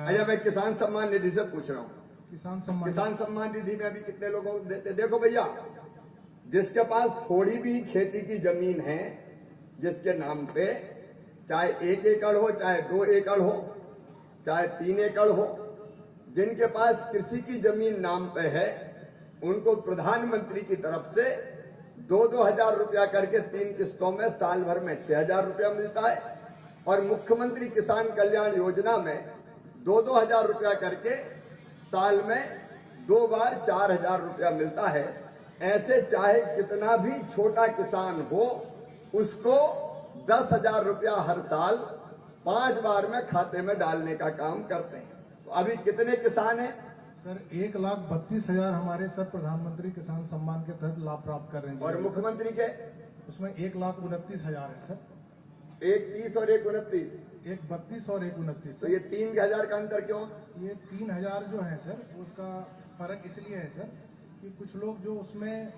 अच्छा, मैं किसान सम्मान निधि से पूछ रहा हूँ, किसान सम्मान निधि में अभी कितने लोगों को देते? देखो भैया, जिसके पास थोड़ी भी खेती की जमीन है, जिसके नाम पे, चाहे 1 एकड़ हो, चाहे 2 एकड़ हो, चाहे 3 एकड़ हो, जिनके पास कृषि की जमीन नाम पे है, उनको प्रधानमंत्री की तरफ से 2-2 हजार रुपया करके 3 किस्तों में साल भर में 6,000 रुपया मिलता है, और मुख्यमंत्री किसान कल्याण योजना में 2-2 हजार रुपया करके साल में 2 बार 4,000 रुपया मिलता है। ऐसे चाहे कितना भी छोटा किसान हो, उसको 10,000 रुपया हर साल 5 बार में खाते में डालने का काम करते हैं। तो अभी कितने किसान हैं? सर 1,32,000 हमारे सर प्रधानमंत्री किसान सम्मान के तहत लाभ प्राप्त कर रहे हैं। और मुख्यमंत्री के उसमें 1,29,000 है सर। एक 30 और एक 29, एक 32 और एक 29। तो ये 3,000 का अंतर क्यों? ये 3,000 जो है सर, उसका फर्क इसलिए है सर कि कुछ लोग जो उसमें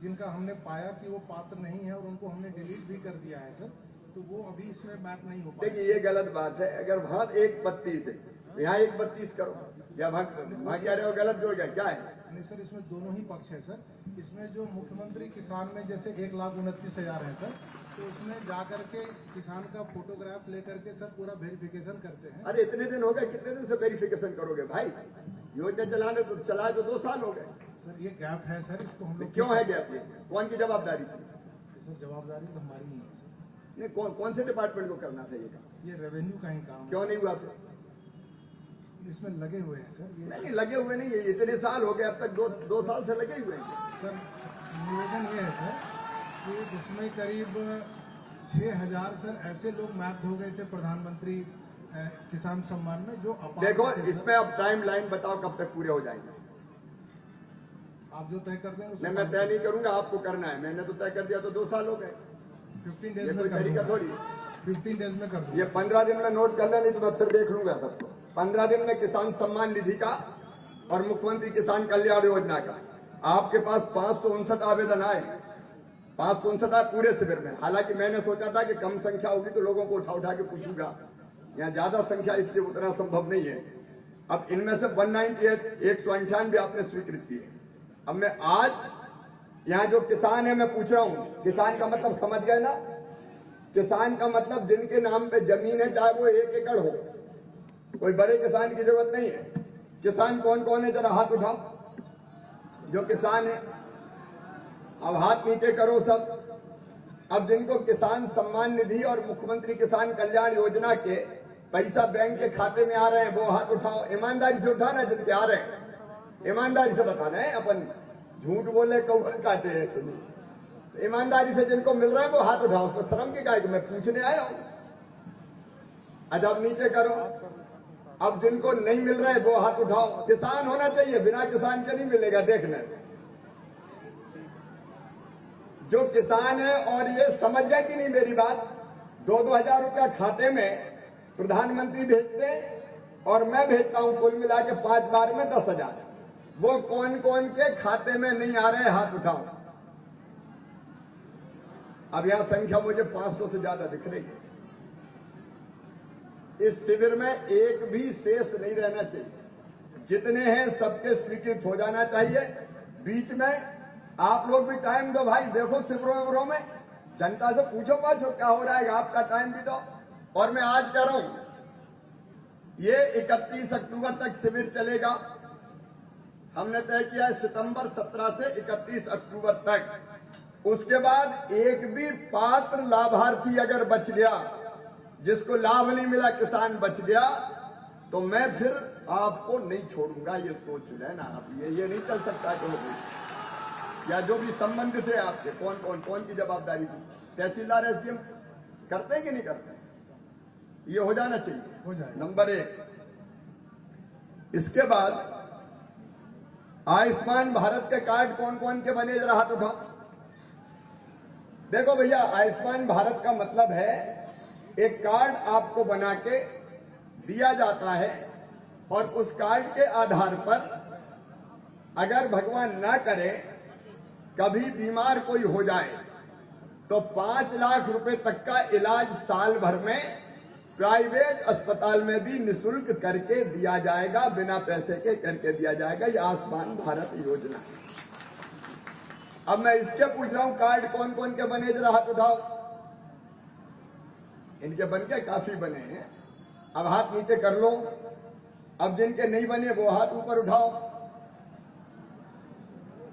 जिनका हमने पाया कि वो पात्र नहीं है और उनको हमने डिलीट भी कर दिया है सर, तो वो अभी इसमें मैप नहीं हो पाया। देखिए, ये गलत बात है। अगर वहां 1,32 है, यहाँ 1,32 करो, या वहां क्या रहे हो, गलत जो क्या है? नहीं सर, इसमें दोनों ही पक्ष है सर। इसमें जो मुख्यमंत्री किसान में जैसे 1,29,000 है सर, तो उसमें जाकर के किसान का फोटोग्राफ लेकर के सर पूरा वेरिफिकेशन करते हैं। अरे इतने दिन हो गए, कितने दिन से वेरिफिकेशन करोगे भाई? योजना चलाए तो 2 साल हो गए सर। ये गैप है सर, इसको हम लोग क्यों है गैप? ये कौन की जवाबदारी थी? सर जवाबदारी तो हमारी नहीं है सर। नहीं, कौन से डिपार्टमेंट को करना था ये काम? ये रेवेन्यू का ही काम क्यों नहीं हुआ फिर? इसमें लगे हुए हैं सर। ये नहीं, लगे हुए नहीं है, इतने साल हो गए, अब तक 2 साल से लगे हुए हैं सर। निवेदन ये है सर कि इसमें करीब 6,000 सर ऐसे लोग मैप हो गए थे प्रधानमंत्री किसान सम्मान में, जो देखो, इसमें अब टाइम लाइन बताओ कब तक पूरे हो जाएंगे? आप जो तय कर दें नहीं, मैं तय नहीं करूंगा, आपको करना है। मैंने तो तय कर दिया, तो 2 साल हो गए। 15 डेज ये में कोई कर तरीका दूंगा। थोड़ी। 15 डेज में कर दूंगा। ये 15 दिन में नोट कर ले, नहीं तो मैं फिर देख लूंगा सबको। 15 दिन में किसान सम्मान निधि का और मुख्यमंत्री किसान कल्याण योजना का आपके पास 559 आवेदन आए। 559 आए पूरे शिविर में। हालांकि मैंने सोचा था कि कम संख्या होगी तो लोगों को उठा के पूछूंगा, यहाँ ज्यादा संख्या इसलिए उतना संभव नहीं है। अब इनमें से 198 आपने स्वीकृत किए। अब मैं आज यहाँ जो किसान है, मैं पूछ रहा हूँ, किसान का मतलब समझ गए ना? किसान का मतलब जिनके नाम पे जमीन है, चाहे वो 1 एकड़ हो, कोई बड़े किसान की जरूरत नहीं है। किसान कौन कौन है, जरा हाथ उठाओ जो किसान है। अब हाथ नीचे करो सब। अब जिनको किसान सम्मान निधि और मुख्यमंत्री किसान कल्याण योजना के पैसा बैंक के खाते में आ रहे हैं, वो हाथ उठाओ। ईमानदारी से उठाना, जिनके आ रहे हैं ईमानदारी से बताना है। अपन झूठ बोले कौवा काटे ऐसे नहीं। तो ईमानदारी से जिनको मिल रहा है वो हाथ उठाओ। उसमें शर्म की काय, मैं पूछने आया हूं। अच्छा, अब नीचे करो। अब जिनको नहीं मिल रहा है वो हाथ उठाओ। किसान होना चाहिए, बिना किसान के नहीं मिलेगा। देखना, जो किसान है, और ये समझ गया कि नहीं मेरी बात, 2-2 हजार रुपया खाते में प्रधानमंत्री भेजते और मैं भेजता हूं, कुल मिला के 5 बार में 10,000। वो कौन कौन के खाते में नहीं आ रहे, हाथ उठाओ। अब यहां संख्या मुझे 500 से ज्यादा दिख रही है। इस शिविर में एक भी शेष नहीं रहना चाहिए। जितने हैं सबके स्वीकृत हो जाना चाहिए। बीच में आप लोग भी टाइम दो भाई, देखो शिविरों में जनता से पूछो पाछो क्या हो रहा है, आपका टाइम भी दो। और मैं आज कह रहा हूं, ये 31 अक्टूबर तक शिविर चलेगा। हमने तय किया है सितंबर 17 से 31 अक्टूबर तक। उसके बाद एक भी पात्र लाभार्थी अगर बच गया, जिसको लाभ नहीं मिला, किसान बच गया, तो मैं फिर आपको नहीं छोड़ूंगा। ये सोच लेना आप। ये नहीं चल सकता कि हो या जो भी संबंधित है आपके, कौन की जवाबदारी थी? तहसीलदार, एसडीएम करते हैं कि नहीं करते? ये हो जाना चाहिए, हो जाए। नंबर 1। इसके बाद आयुष्मान भारत के कार्ड कौन कौन के बने, जरा हाथ उठाओ। देखो भैया, आयुष्मान भारत का मतलब है एक कार्ड आपको बना के दिया जाता है, और उस कार्ड के आधार पर अगर भगवान ना करे कभी बीमार कोई हो जाए, तो 5 लाख रुपए तक का इलाज साल भर में प्राइवेट अस्पताल में भी निशुल्क करके दिया जाएगा, बिना पैसे के करके दिया जाएगा। ये आयुष्मान भारत योजना। अब मैं इसके पूछ रहा हूं, कार्ड कौन कौन के बने, जरा हाथ उठाओ। इनके बन के काफी बने हैं, अब हाथ नीचे कर लो। अब जिनके नहीं बने वो हाथ ऊपर उठाओ।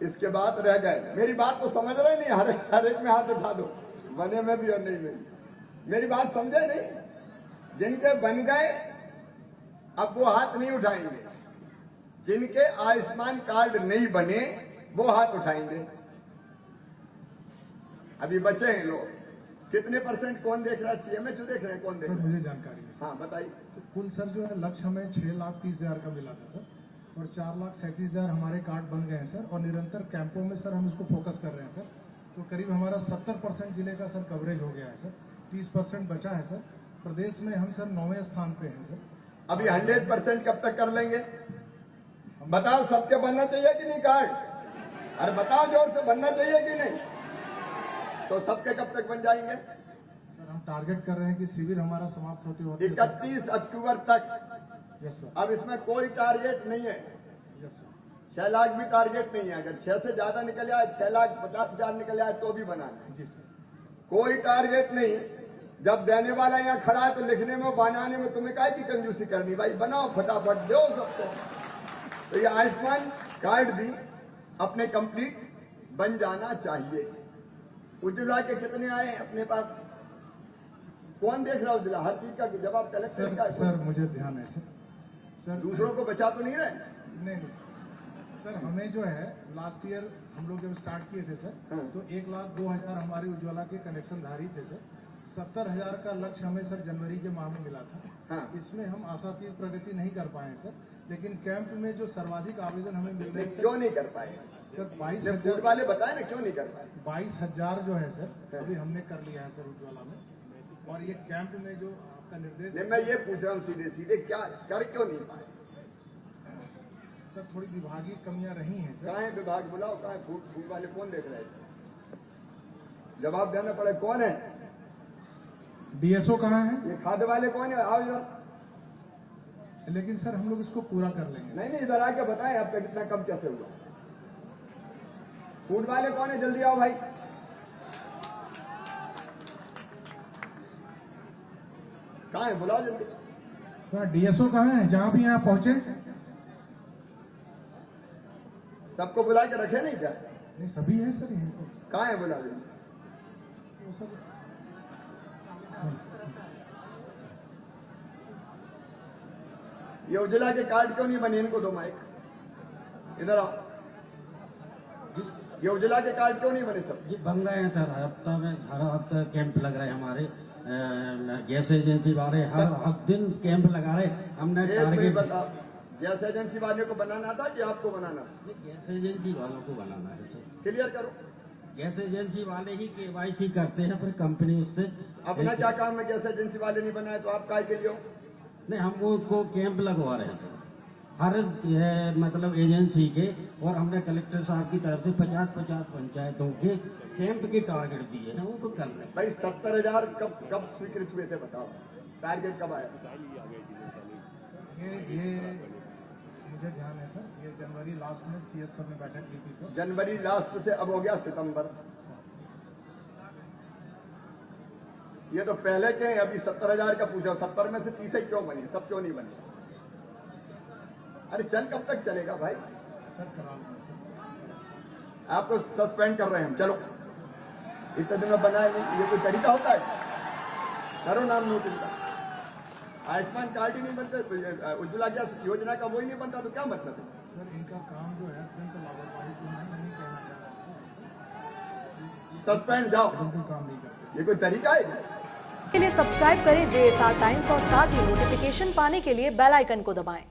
इसके बाद रह गए, मेरी बात तो समझ रहे नहीं, हर एक में हाथ उठा दो, बने में भी और नहीं में भी। मेरी बात समझे नहीं? जिनके बन गए अब वो हाथ नहीं उठाएंगे, जिनके आयुष्मान कार्ड नहीं बने वो हाथ उठाएंगे। अभी बचे हैं लोग, कितने परसेंट कौन देख रहा है? सीएमएचओ देख रहे हैं, कौन देख सर रहा है? मुझे जानकारी है। हाँ बताइए। तो कुल सर जो है लक्ष्य हमें 6,30,000 का मिला था सर, और 4,37,000 हमारे कार्ड बन गए हैं सर, और निरंतर कैंपों में सर हम इसको फोकस कर रहे हैं सर। तो करीब हमारा 70% जिले का सर कवरेज हो गया है सर, 30% बचा है सर। प्रदेश में हम सर 9वें स्थान पे हैं सर। अभी 100% कब तक कर लेंगे? बताओ, सबके बनना चाहिए कि नहीं कार्ड? अरे बताओ जोर से, बनना चाहिए कि नहीं? तो सबके कब तक बन जाएंगे? सर हम टारगेट कर रहे हैं कि शिविर हमारा समाप्त होते होते 31 अक्टूबर तक। Yes sir. अब इसमें कोई टारगेट नहीं है, यस सर। 6 लाख भी टारगेट नहीं है। अगर 6 से ज्यादा निकल जाए, 6,50,000 निकल जाए तो भी बनाना है। जी सर। कोई टारगेट नहीं। जब देने वाला यहाँ खड़ा है तो लिखने में बनाने में तुम्हें काहे की कंजूसी करनी? भाई बनाओ, फटाफट दो सबको। तो ये आयुष्मान कार्ड भी अपने कंप्लीट बन जाना चाहिए। उज्ज्वला के कितने आए हैं अपने पास? कौन देख रहा है उज्ज्वला? हर चीज का जवाब कलेक्टर का है। सर मुझे ध्यान है सर। सर दूसरों को बचा तो नहीं रहे? नहीं सर, हमें जो है लास्ट ईयर हम लोग जब स्टार्ट किए थे सर, हाँ। तो 1,02,000 हमारे उज्ज्वला के कनेक्शन धारी थे सर। 70,000 का लक्ष्य हमें सर जनवरी के माह में मिला था। हाँ। इसमें हम आशातीत प्रगति नहीं कर पाए हैं सर, लेकिन कैंप में जो सर्वाधिक आवेदन हमें मिल रहे हैं क्यों नहीं कर पाए? सर फूड 22,000 वाले बताए ना क्यों नहीं कर पाए? 22,000 जो है सर हाँ। अभी हमने कर लिया है सर उज्ज्वला में। और ये कैंप में जो आपका निर्देश नहीं, मैं ये पूछ रहा हूँ सीधे सीधे, क्या कर क्यों नहीं पाए? सर थोड़ी विभागीय कमियां रही हैं सर। कहाँ है विभाग? बुलाओ, कहाँ है फूड वाले? कौन देख रहे थे? जवाब देना पड़े, कौन है? डीएसओ कहाँ है? ये खाद्य वाले कौन है? आओ इधर। लेकिन सर हम लोग इसको पूरा कर लेंगे। नहीं, इधर आके बताएं आपका कितना कम कैसे हुआ। फूड वाले कौन है? जल्दी आओ भाई। कहाँ है? बुलाओ जल्दी। तो डीएसओ कहाँ है? जहाँ भी यहाँ पहुंचे। सबको बुला के रखे नहीं क्या? नहीं सभी है सर यहीं पर। कहाँ है? बुला जल्दी। वो सब ये उज्ज्वला के कार्ड क्यों नहीं बने? इनको दो माइक, इधर आओ। ये उज्ज्वला के कार्ड क्यों नहीं बने सब? जी बन रहे हैं सर, हफ्ता में हर हफ्ता कैंप लग रहे हैं हमारे। गैस एजेंसी वाले हर दिन कैंप लगा रहे। हमने एक मिनट टारगेट बताओ, गैस एजेंसी वाले को बनाना था कि आपको बनाना था? गैस एजेंसी वालों को बनाना है सर। क्लियर करो। गैस एजेंसी वाले ही केवाईसी करते हैं, फिर कंपनी उससे अपना क्या काम है? गैस एजेंसी वाले नहीं बनाए तो आप काय के लिए हो? नहीं, हम उनको कैंप लगवा रहे हैं सर हर मतलब एजेंसी के। और हमने कलेक्टर साहब की तरफ से 50-50 पंचायतों के कैंप के टारगेट दिए हैं, उनको कर रहे हैं। भाई 70,000 कब स्वीकृत हुए थे बताओ? टारगेट कब आया? ये मुझे ध्यान है सर, ये जनवरी लास्ट में सीएस सर ने बैठक की थी सर। जनवरी लास्ट से अब हो गया सितंबर। ये तो पहले के हैं, अभी 70,000 का पूछा। 70 में से 30 क्यों बनी? सब क्यों नहीं बनी? अरे चल कब तक चलेगा भाई? सर करा लूंगा सर। आपको सस्पेंड कर रहे हैं हम। चलो, इतने दिन में बनाए नहीं, ये कोई तरीका होता है? करो नाम नोट इनका। आयुष्मान कार्ड ही नहीं बनते, उज्ज्वला गैस योजना का वही नहीं बनता तो क्या मतलब है? सर इनका काम जो है अत्यंत लापरवाही को मैं नहीं कहना चाह रहा था। सस्पेंड जाओ, बिल्कुल काम नहीं करते। ये कोई तरीका है? के लिए सब्सक्राइब करें JSR टाइम्स और साथ ही नोटिफिकेशन पाने के लिए बेल आइकन को दबाएं।